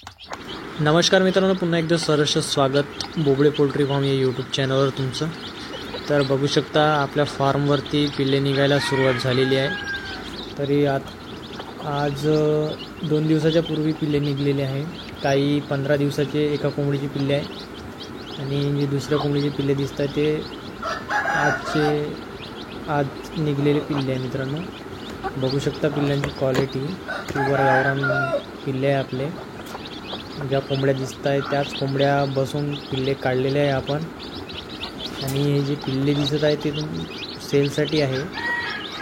नमस्कार मित्रांनो, पुन्हा एकदा सहर्ष स्वागत बोबडे पोल्ट्री फार्म या यूट्यूब चॅनलवर तुमचं. तर बघू शकता आपल्या फार्मवरती पिल्ले निघायला सुरुवात झालेली आहे. तरी आज 2 दिवसाच्या पूर्वी पिल्ले निघलेले आहे. काही 15 दिवसाचे एका कोंबडीची पिल्ले आहे आणि जे दुसऱ्या कोंबडीचे पिल्ले दिसत आहे ते आज निघलेले पिल्ले आहे. मित्रांनो बघू शकता पिल्लांची क्वालिटी, प्युअर गावरान पिल्ले आहे आपले. ज्या कोंबड्या दिसत आहे त्याच कोंबड्या बसून पिल्ले काढलेले आहे आपण. आणि हे जे पिल्ले दिसत आहे ते सेलसाठी आहे.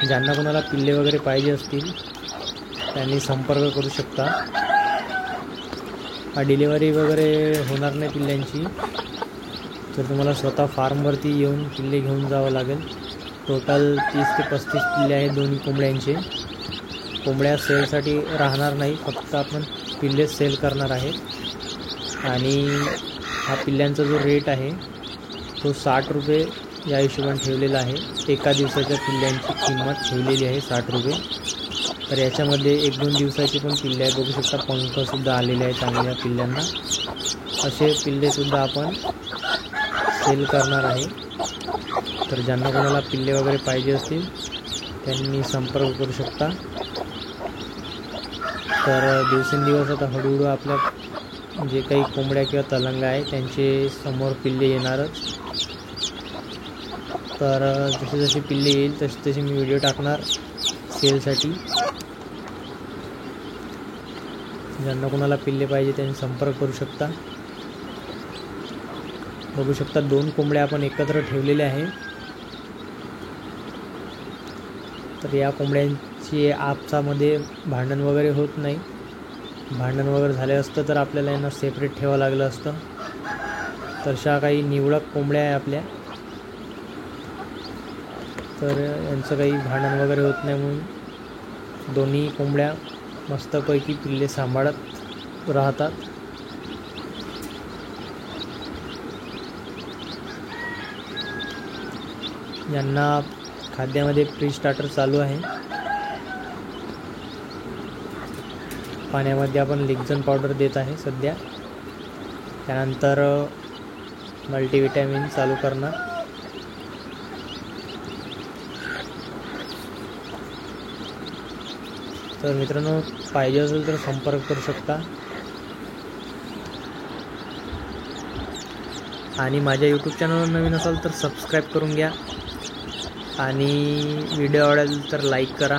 ज्यांना कोणाला पिल्ले वगैरे पाहिजे असतील त्यांनी संपर्क करू शकता. डिलिव्हरी वगैरे होणार नाही पिल्ल्यांची, तर तुम्हाला स्वतः फार्मवरती येऊन पिल्ले घेऊन जावं लागेल. टोटल 30 ते 35 पिल्ले आहेत दोन्ही कोंबड्यांचे. कोंबड्या सेलसाठी राहणार नाही, फक्त आपण पिल्ले सेल करणार आहे. आणि हा पिल्ल्यांचा जो रेट आहे तो 60 रुपये या हिशोबाने ठेवलेला आहे. एका दिवसाच्या पिल्ल्यांची किंमत ठेवलेली आहे 60 रुपये. तर याच्यामध्ये 1-2 दिवसाची पण पिल्ले आहे. बघू शकता पंखसुद्धा आलेले आहे चांगल्या पिल्ल्यांना. असे पिल्लेसुद्धा आपण सेल करणार आहे. तर ज्यांना कोणाला पिल्ले वगैरे पाहिजे असतील त्यांनी संपर्क करू शकता. तर दिवसेंदिवस आता हळूहळू आपल्या जे काही कोंबड्या किंवा तलंगा आहे त्यांचे समोर पिल्ले येणारच. तर जसे जसे पिल्ले येईल तसे तसे मी व्हिडिओ टाकणार सेलसाठी. ज्यांना कोणाला पिल्ले पाहिजे त्यांनी संपर्क करू शकता. बघू शकता 2 कोंबड्या आपण एकत्र ठेवलेल्या आहे. तर या कोंबड्यांची आपसामध्ये भांडण वगैरे होत नाही. भांडण वगैरे झाले असतं तर आपल्याला यांना सेपरेट ठेवावं लागलं असतं. तशा काही निवडक कोंबड्या आहे आपल्या. तर यांचं काही भांडण वगैरे होत नाही म्हणून दोन्ही कोंबड्या मस्तपैकी पिल्ले सांभाळत राहतात. यांना खाद्यामध्ये प्री स्टार्टर चालू आहे. पाण्यामध्ये आपण लिक्झन पावडर देत आहे सध्या. त्यानंतर मल्टीविटॅमिन चालू करणार. तर मित्रांनो पाहिजे असेल तर संपर्क करू शकता. आणि माझ्या यूट्यूब चॅनलवर नवीन असाल तर सबस्क्राईब करून घ्या. आणि व्हिडिओ आवडेल तर लाईक करा.